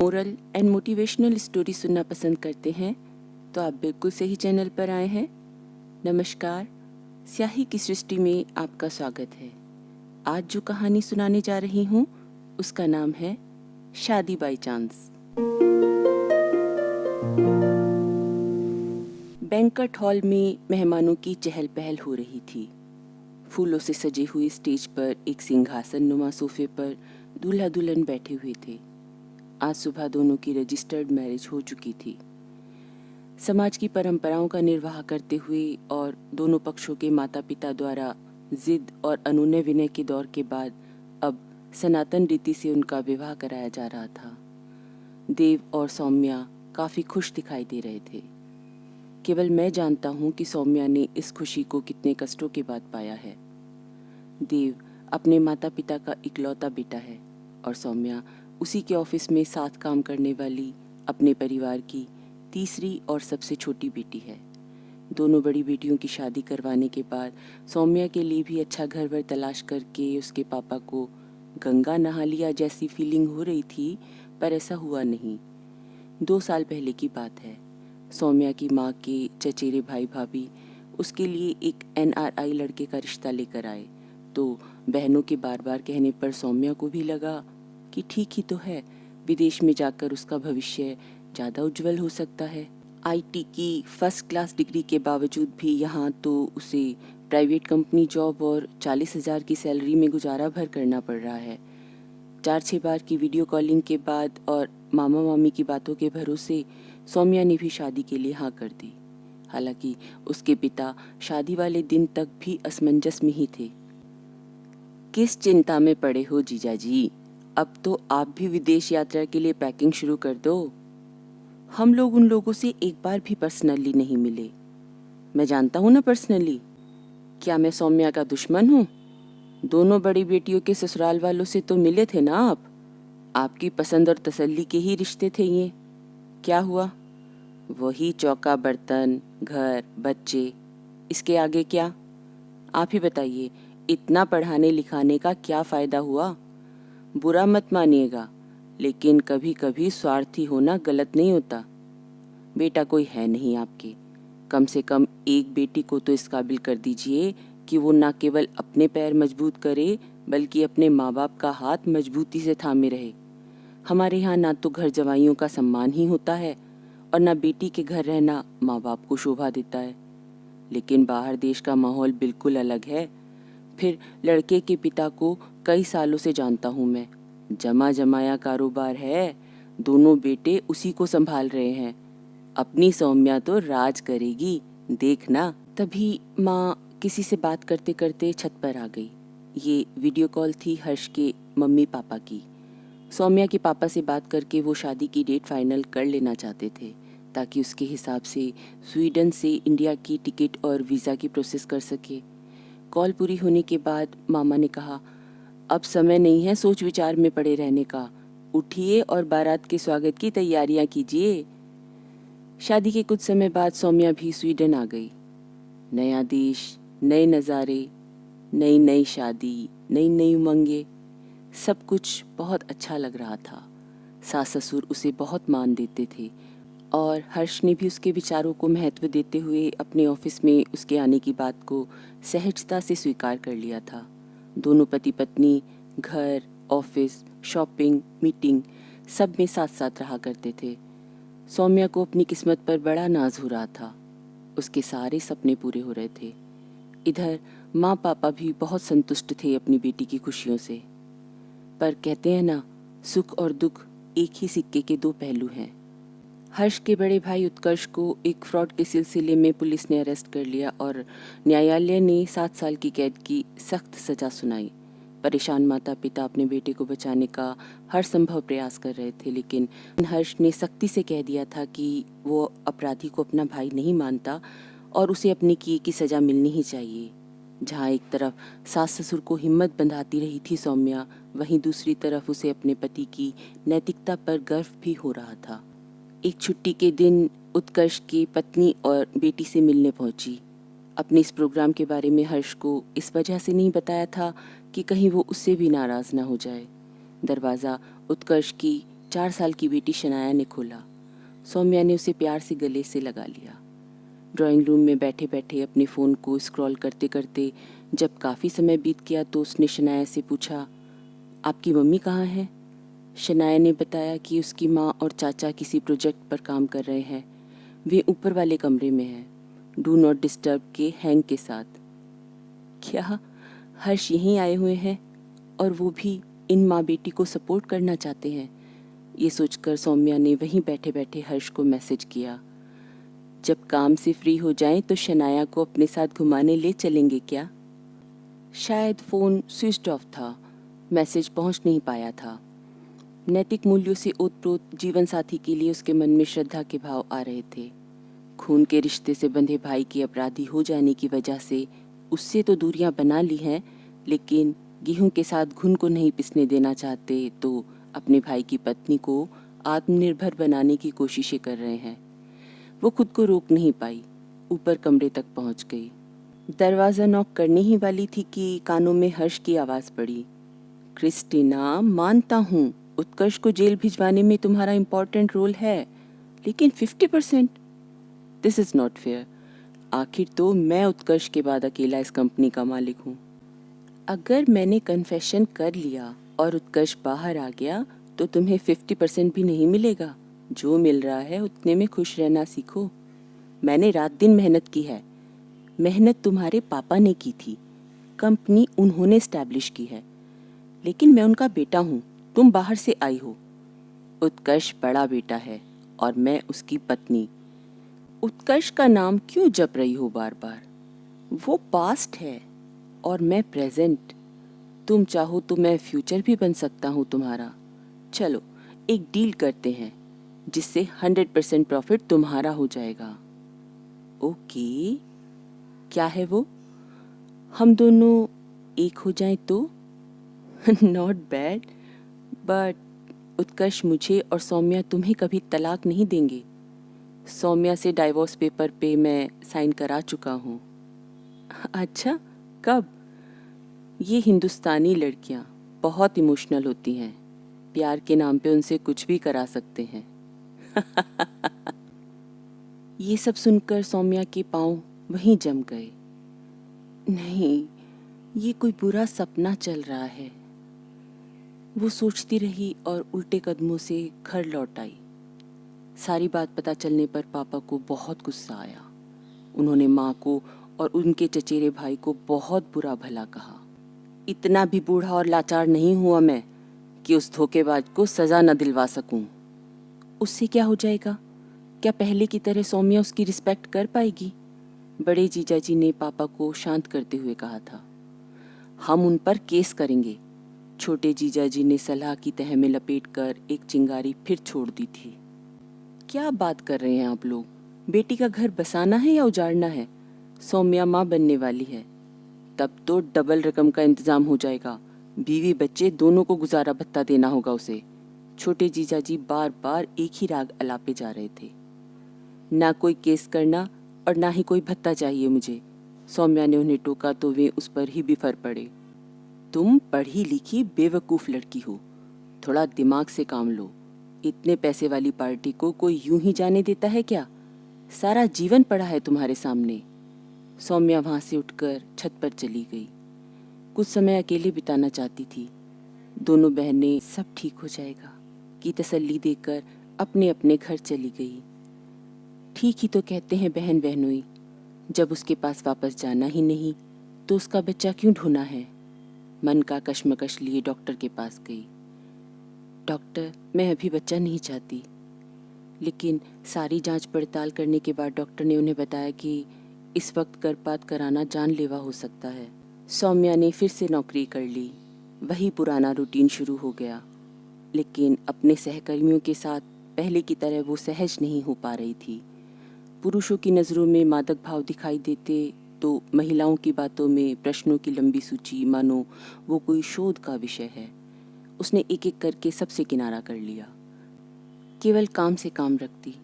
Moral and motivational story सुनना पसंद करते हैं तो आप बिल्कुल सही चैनल पर आए हैं। नमस्कार, स्याही की सृष्टि में आपका स्वागत है। आज जो कहानी सुनाने जा रही हूँ उसका नाम है शादी बाई चांस। बैंक्वेट हॉल में मेहमानों की चहल पहल हो रही थी। फूलों से सजे हुए स्टेज पर एक सिंहासन नुमा सोफे पर दूल्हा दुल्हन बैठे हुए थे। आज सुबह दोनों की रजिस्टर्ड मैरिज हो चुकी थी। समाज की परंपराओं का निर्वाह करते हुए और दोनों पक्षों के माता पिता द्वारा जिद और अनुनय विनय के दौर के बाद अब सनातन रीति से उनका विवाह कराया जा रहा था। देव और सौम्या काफी खुश दिखाई दे रहे थे। केवल मैं जानता हूँ कि सौम्या ने इस खुशी को कितने कष्टों के बाद पाया है। देव अपने माता पिता का इकलौता बेटा है और सौम्या उसी के ऑफिस में साथ काम करने वाली अपने परिवार की तीसरी और सबसे छोटी बेटी है। दोनों बड़ी बेटियों की शादी करवाने के बाद सौम्या के लिए भी अच्छा घर वर तलाश करके उसके पापा को गंगा नहा लिया जैसी फीलिंग हो रही थी, पर ऐसा हुआ नहीं। 2 साल पहले की बात है। सौम्या की माँ के चचेरे भाई भाभी उसके लिए एक NRI लड़के का रिश्ता लेकर आए, तो बहनों के बार बार कहने पर सौम्या को भी लगा कि ठीक ही तो है, विदेश में जाकर उसका भविष्य ज़्यादा उज्जवल हो सकता है। IT की फर्स्ट क्लास डिग्री के बावजूद भी यहाँ तो उसे प्राइवेट कंपनी जॉब और 40,000 की सैलरी में गुजारा भर करना पड़ रहा है। 4-6 बार की वीडियो कॉलिंग के बाद और मामा मामी की बातों के भरोसे सौम्या ने भी शादी के लिए हाँ कर दी। हालांकि उसके पिता शादी वाले दिन तक भी असमंजस में ही थे। किस चिंता में पड़े हो जीजा जी, अब तो आप भी विदेश यात्रा के लिए पैकिंग शुरू कर दो। हम लोग उन लोगों से एक बार भी पर्सनली नहीं मिले। मैं जानता हूँ ना पर्सनली। क्या मैं सौम्या का दुश्मन हूँ? दोनों बड़ी बेटियों के ससुराल वालों से तो मिले थे ना आप। आपकी पसंद और तसल्ली के ही रिश्ते थे ये। क्या हुआ? वही चौका बर्तन, घर, बच्चे, इसके आगे क्या? आप ही बताइए, इतना पढ़ाने लिखाने का क्या फायदा हुआ? बुरा मत मानिएगा, लेकिन कभी कभी स्वार्थी होना गलत नहीं होता। बेटा कोई है नहीं आपके, कम से कम एक बेटी को तो इस काबिल कर दीजिए कि वो न केवल अपने पैर मजबूत करे बल्कि अपने माँ बाप का हाथ मजबूती से थामे रहे। हमारे यहाँ ना तो घर जवाइयों का सम्मान ही होता है और ना बेटी के घर रहना माँ बाप को शोभा देता है। लेकिन बाहर देश का माहौल बिल्कुल अलग है। फिर लड़के के पिता को कई सालों से जानता हूँ मैं। जमा जमाया कारोबार है, दोनों बेटे उसी को संभाल रहे हैं। अपनी सौम्या तो राज करेगी, देखना। तभी माँ किसी से बात करते करते छत पर आ गई। ये वीडियो कॉल थी हर्ष के मम्मी पापा की। सौम्या के पापा से बात करके वो शादी की डेट फाइनल कर लेना चाहते थे ताकि उसके हिसाब से स्वीडन से इंडिया की टिकट और वीज़ा की प्रोसेस कर सके। कॉल पूरी होने के बाद मामा ने कहा, अब समय नहीं है सोच विचार में पड़े रहने का, उठिए और बारात के स्वागत की तैयारियां कीजिए। शादी के कुछ समय बाद सौम्या भी स्वीडन आ गई। नया देश, नए नज़ारे, नई नई शादी, नई नई उमंगे, सब कुछ बहुत अच्छा लग रहा था। सास ससुर उसे बहुत मान देते थे और हर्ष ने भी उसके विचारों को महत्व देते हुए अपने ऑफिस में उसके आने की बात को सहजता से स्वीकार कर लिया था। दोनों पति पत्नी घर, ऑफिस, शॉपिंग, मीटिंग सब में साथ साथ रहा करते थे। सौम्या को अपनी किस्मत पर बड़ा नाज हो रहा था। उसके सारे सपने पूरे हो रहे थे। इधर माँ पापा भी बहुत संतुष्ट थे अपनी बेटी की खुशियों से। पर कहते हैं ना, सुख और दुख एक ही सिक्के के 2 पहलू हैं। हर्ष के बड़े भाई उत्कर्ष को एक फ्रॉड के सिलसिले में पुलिस ने अरेस्ट कर लिया और न्यायालय ने 7 साल की कैद की सख्त सजा सुनाई। परेशान माता पिता अपने बेटे को बचाने का हर संभव प्रयास कर रहे थे, लेकिन हर्ष ने सख्ती से कह दिया था कि वो अपराधी को अपना भाई नहीं मानता और उसे अपने किए की सजा मिलनी ही चाहिए। जहाँ एक तरफ सास ससुर को हिम्मत बंधाती रही थी सौम्या, वहीं दूसरी तरफ उसे अपने पति की नैतिकता पर गर्व भी हो रहा था। एक छुट्टी के दिन उत्कर्ष की पत्नी और बेटी से मिलने पहुंची। अपने इस प्रोग्राम के बारे में हर्ष को इस वजह से नहीं बताया था कि कहीं वो उससे भी नाराज ना हो जाए। दरवाज़ा उत्कर्ष की 4 साल की बेटी शनाया ने खोला। सौम्या ने उसे प्यार से गले से लगा लिया। ड्राइंग रूम में बैठे बैठे अपने फ़ोन को स्क्रॉल करते करते जब काफ़ी समय बीत गया तो उसने शनाया से पूछा, आपकी मम्मी कहाँ है? शनाया ने बताया कि उसकी माँ और चाचा किसी प्रोजेक्ट पर काम कर रहे हैं। वे ऊपर वाले कमरे में हैं, डू नॉट डिस्टर्ब के हैंग के साथ। क्या हर्ष यहीं आए हुए हैं और वो भी इन माँ बेटी को सपोर्ट करना चाहते हैं? ये सोचकर सौम्या ने वहीं बैठे बैठे हर्ष को मैसेज किया, जब काम से फ्री हो जाएं तो शनाया को अपने साथ घुमाने ले चलेंगे क्या? शायद फ़ोन स्विच ऑफ था, मैसेज पहुंच नहीं पाया था। नैतिक मूल्यों से ओतप्रोत जीवन साथी के लिए उसके मन में श्रद्धा के भाव आ रहे थे। खून के रिश्ते से बंधे भाई के अपराधी हो जाने की वजह से उससे तो दूरियां बना ली हैं, लेकिन गेहूं के साथ घुन को नहीं पिसने देना चाहते तो अपने भाई की पत्नी को आत्मनिर्भर बनाने की कोशिशें कर रहे हैं। वो खुद को रोक नहीं पाई, ऊपर कमरे तक पहुंच गई। दरवाज़ा नॉक करने ही वाली थी कि कानों में हर्ष की आवाज़ पड़ी, क्रिस्टीना, मानता हूँ उत्कर्ष को जेल भिजवाने में तुम्हारा इम्पोर्टेंट रोल है, लेकिन 50%? This is not fair. आखिर तो मैं उत्कर्ष के बाद अकेला इस कंपनी का मालिक हूँ। अगर मैंने कन्फेशन कर लिया और उत्कर्ष बाहर आ गया तो तुम्हें 50% भी नहीं मिलेगा। जो मिल रहा है उतने में खुश रहना सीखो। मैंने रात दिन मेहनत की है। मेहनत तुम्हारे पापा ने की थी, कंपनी उन्होंने स्टैब्लिश की है, लेकिन मैं उनका बेटा हूँ, तुम बाहर से आई हो। उत्कर्ष बड़ा बेटा है और मैं उसकी पत्नी। उत्कर्ष का नाम क्यों जप रही हो बार बार? वो पास्ट है और मैं प्रेजेंट। तुम चाहो तो मैं फ्यूचर भी बन सकता हूँ तुम्हारा। चलो एक डील करते हैं जिससे 100% प्रॉफिट तुम्हारा हो जाएगा। ओके, क्या है वो? हम दोनों एक हो जाएं तो? नॉट बैड, बट उत्कर्ष मुझे और सौम्या तुम्हें कभी तलाक नहीं देंगे। सौम्या से डाइवोर्स पेपर पे मैं साइन करा चुका हूँ। अच्छा, कब? ये हिंदुस्तानी लड़कियाँ बहुत इमोशनल होती हैं, प्यार के नाम पे उनसे कुछ भी करा सकते हैं। ये सब सुनकर सौम्या के पांव वहीं जम गए। नहीं, ये कोई बुरा सपना चल रहा है, वो सोचती रही और उल्टे कदमों से घर लौट आई। सारी बात पता चलने पर पापा को बहुत गुस्सा आया। उन्होंने माँ को और उनके चचेरे भाई को बहुत बुरा भला कहा। इतना भी बूढ़ा और लाचार नहीं हुआ मैं कि उस धोखेबाज को सजा न दिलवा सकूं। उससे क्या हो जाएगा? क्या पहले की तरह सौम्या उसकी रिस्पेक्ट कर पाएगी? बड़े जीजाजी ने पापा को शांत करते हुए कहा था। हम उन पर केस करेंगे। छोटे जीजाजी ने सलाह की तह में लपेटकर एक चिंगारी फिर छोड़ दी थी। क्या बात कर रहे हैं आप लोग? बेटी का घर बसाना है या उजाड़ना है? सौम्या माँ बनने वाली है, तब तो डबल रकम का इंतजाम हो जाएगा। बीवी बच्चे दोनों को गुजारा भत्ता देना होगा उसे। छोटे जीजाजी बार बार एक ही राग अलापे जा रहे थे। ना कोई केस करना और ना ही कोई भत्ता चाहिए मुझे। सौम्या ने उन्हें टोका तो वे उस पर ही बिफर पड़े। तुम पढ़ी लिखी बेवकूफ़ लड़की हो, थोड़ा दिमाग से काम लो। इतने पैसे वाली पार्टी को कोई यूं ही जाने देता है क्या? सारा जीवन पड़ा है तुम्हारे सामने। सौम्या वहां से उठकर छत पर चली गई। कुछ समय अकेले बिताना चाहती थी। दोनों बहनें सब ठीक हो जाएगा की तसल्ली देकर अपने अपने घर चली गई। ठीक ही तो कहते हैं बहन बहनोई, जब उसके पास वापस जाना ही नहीं तो उसका बच्चा क्यों ढूंढना है? मन का कश्मकश लिए डॉक्टर के पास गई। डॉक्टर, मैं अभी बच्चा नहीं चाहती। लेकिन सारी जांच पड़ताल करने के बाद डॉक्टर ने उन्हें बताया कि इस वक्त गर्भपात कराना जानलेवा हो सकता है। सौम्या ने फिर से नौकरी कर ली। वही पुराना रूटीन शुरू हो गया, लेकिन अपने सहकर्मियों के साथ पहले की तरह वो सहज नहीं हो पा रही थी। पुरुषों की नज़रों में मादक भाव दिखाई देते तो महिलाओं की बातों में प्रश्नों की लंबी सूची मानो वो कोई शोध का विषय है। उसने एक एक करके सबसे किनारा कर लिया। केवल काम से काम रखती,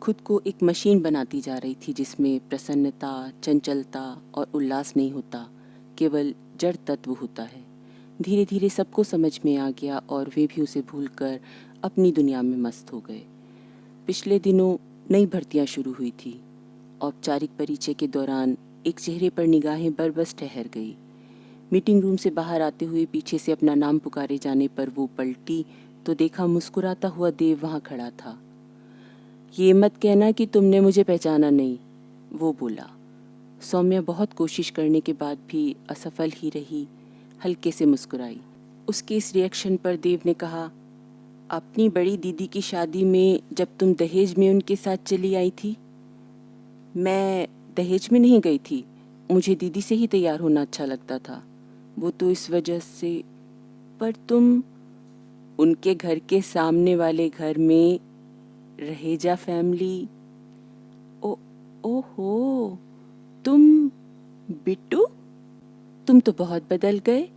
खुद को एक मशीन बनाती जा रही थी जिसमें प्रसन्नता, चंचलता और उल्लास नहीं होता, केवल जड़ तत्व होता है। धीरे धीरे सबको समझ में आ गया और वे भी उसे भूलकर अपनी दुनिया में मस्त हो गए। पिछले दिनों नई भर्तियां शुरू हुई थी। औपचारिक परिचय के दौरान एक चेहरे पर निगाहें बरबस ठहर गई। मीटिंग रूम से बाहर आते हुए पीछे से अपना नाम पुकारे जाने पर वो पलटी तो देखा मुस्कुराता हुआ देव वहां खड़ा था। ये मत कहना कि तुमने मुझे पहचाना नहीं, वो बोला। सौम्या बहुत कोशिश करने के बाद भी असफल ही रही, हल्के से मुस्कुराई। उसके इस रिएक्शन पर देव ने कहा, अपनी बड़ी दीदी की शादी में जब तुम दहेज में उनके साथ चली आई थी। मैं दहेज में नहीं गई थी, मुझे दीदी से ही तैयार होना अच्छा लगता था, वो तो इस वजह से। पर तुम उनके घर के सामने वाले घर में रहेजा फैमिली। ओ ओहो, तुम बिट्टू, तुम तो बहुत बदल गए।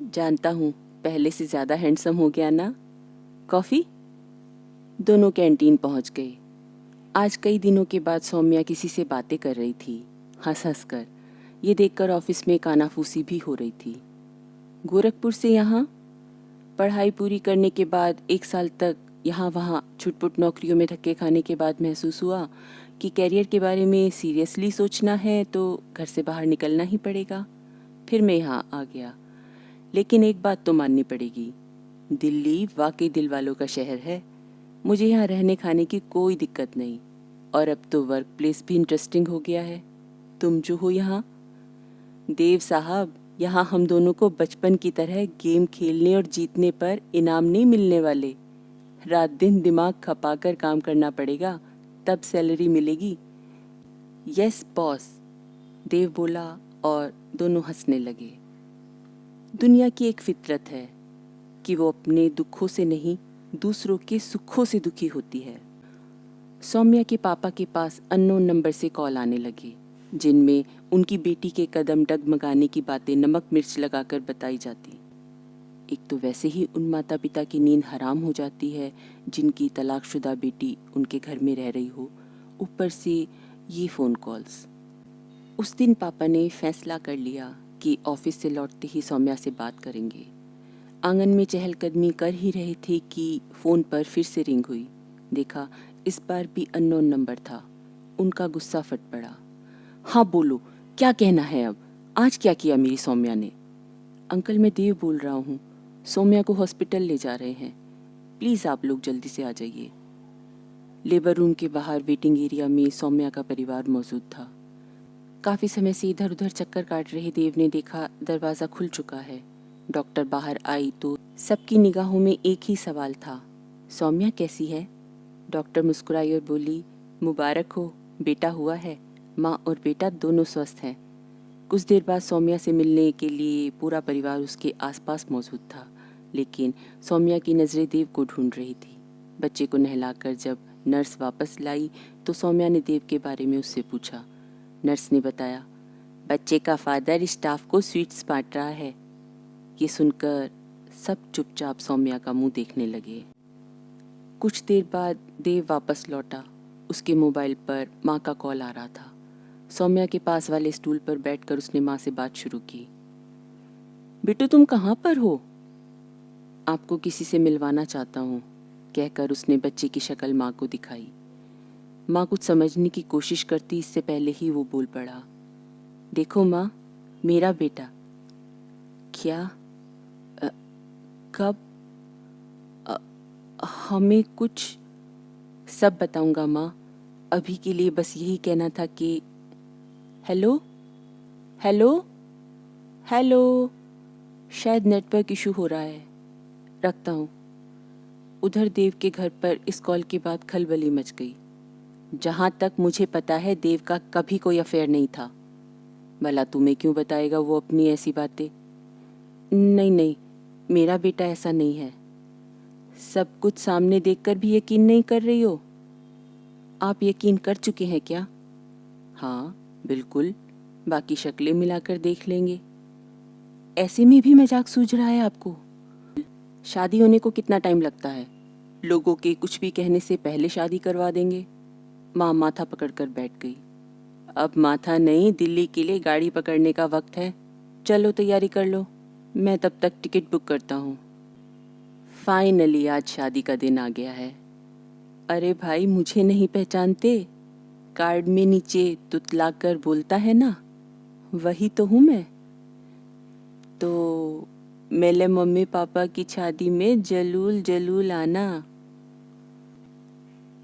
जानता हूँ, पहले से ज्यादा हैंडसम हो गया ना। कॉफी? दोनों कैंटीन पहुंच गए। आज कई दिनों के बाद सौम्या किसी से बातें कर रही थी, हंस हंस कर। ये देखकर ऑफिस में कानाफूसी भी हो रही थी। गोरखपुर से यहाँ पढ़ाई पूरी करने के बाद 1 साल तक यहाँ वहाँ छुटपुट नौकरियों में धक्के खाने के बाद महसूस हुआ कि कैरियर के बारे में सीरियसली सोचना है तो घर से बाहर निकलना ही पड़ेगा। फिर मैं यहाँ आ गया। लेकिन एक बात तो माननी पड़ेगी, दिल्ली वाकई दिल वालों का शहर है। मुझे यहाँ रहने खाने की कोई दिक्कत नहीं, और अब तो वर्क प्लेस भी इंटरेस्टिंग हो गया है। तुम जो हो यहाँ, देव साहब, यहाँ हम दोनों को बचपन की तरह गेम खेलने और जीतने पर इनाम नहीं मिलने वाले। रात दिन दिमाग खपाकर काम करना पड़ेगा, तब सैलरी मिलेगी। यस बॉस, देव बोला और दोनों हंसने लगे। दुनिया की एक फितरत है कि वो अपने दुखों से नहीं, दूसरों के सुखों से दुखी होती है। सौम्या के पापा के पास अननोन नंबर से कॉल आने लगे, जिनमें उनकी बेटी के कदम डगमगाने की बातें नमक मिर्च लगाकर बताई जाती। एक तो वैसे ही उन माता पिता की नींद हराम हो जाती है जिनकी तलाकशुदा बेटी उनके घर में रह रही हो, ऊपर से ये फ़ोन कॉल्स। उस दिन पापा ने फैसला कर लिया कि ऑफिस से लौटते ही सौम्या से बात करेंगे। आंगन में चहलकदमी कर ही रहे थे कि फ़ोन पर फिर से रिंग हुई। देखा, इस बार भी अननोन नंबर था। उनका गुस्सा फट पड़ा। हाँ बोलो, क्या कहना है अब? आज क्या किया मेरी सौम्या ने? अंकल, मैं देव बोल रहा हूँ। सौम्या को हॉस्पिटल ले जा रहे हैं, प्लीज़ आप लोग जल्दी से आ जाइए। लेबर रूम के बाहर वेटिंग एरिया में सौम्या का परिवार मौजूद था। काफ़ी समय से इधर उधर चक्कर काट रहे देव ने देखा दरवाज़ा खुल चुका है। डॉक्टर बाहर आई तो सबकी निगाहों में एक ही सवाल था, सौम्या कैसी है? डॉक्टर मुस्कुराई और बोली, मुबारक हो, बेटा हुआ है। माँ और बेटा दोनों स्वस्थ हैं। कुछ देर बाद सौम्या से मिलने के लिए पूरा परिवार उसके आसपास मौजूद था, लेकिन सौम्या की नज़रें देव को ढूंढ रही थी। बच्चे को नहलाकर जब नर्स वापस लाई तो सौम्या ने देव के बारे में उससे पूछा। नर्स ने बताया, बच्चे का फादर स्टाफ को स्वीट्स बांट रहा है। ये सुनकर सब चुपचाप सौम्या का मुंह देखने लगे। कुछ देर बाद देव वापस लौटा। उसके मोबाइल पर माँ का कॉल आ रहा था। सौम्या के पास वाले स्टूल पर बैठकर उसने माँ से बात शुरू की। बेटू, तुम कहाँ पर हो? आपको किसी से मिलवाना चाहता हूँ, कहकर उसने बच्चे की शक्ल माँ को दिखाई। माँ कुछ समझने की कोशिश करती इससे पहले ही वो बोल पड़ा, देखो माँ, मेरा बेटा। क्या? कब? हमें कुछ सब बताऊंगा माँ, अभी के लिए बस यही कहना था कि हेलो हेलो हेलो, शायद नेटवर्क इशू हो रहा है, रखता हूँ। उधर देव के घर पर इस कॉल के बाद खलबली मच गई। जहाँ तक मुझे पता है देव का कभी कोई अफेयर नहीं था। भला तुम्हें क्यों बताएगा वो अपनी ऐसी बातें? नहीं नहीं, मेरा बेटा ऐसा नहीं है। सब कुछ सामने देखकर भी यकीन नहीं कर रही हो? आप यकीन कर चुके हैं क्या? हाँ बिल्कुल, बाकी शक्लें मिलाकर देख लेंगे। ऐसे में भी मजाक सूझ रहा है आपको? शादी होने को कितना टाइम लगता है? लोगों के कुछ भी कहने से पहले शादी करवा देंगे। माँ माथा पकड़कर बैठ गई। अब माथा नहीं, दिल्ली के लिए गाड़ी पकड़ने का वक्त है। चलो तैयारी कर लो। मैं तब तक टिकट बुक करता हूँ। फाइनली आज शादी का दिन आ गया है। अरे भाई, मुझे नहीं पहचानते? कार्ड में नीचे तुतला कर बोलता है ना, वही तो हूँ मैं। तो मेरे मम्मी पापा की शादी में जलूल जलूल आना।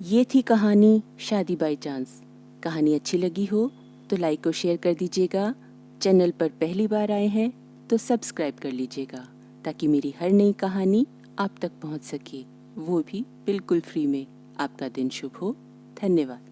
ये थी कहानी शादी बाय चांस। कहानी अच्छी लगी हो तो लाइक और शेयर कर दीजिएगा। चैनल पर पहली बार आए हैं तो सब्सक्राइब कर लीजिएगा ताकि मेरी हर नई कहानी आप तक पहुंच सके, वो भी बिल्कुल फ्री में। आपका दिन शुभ हो। धन्यवाद।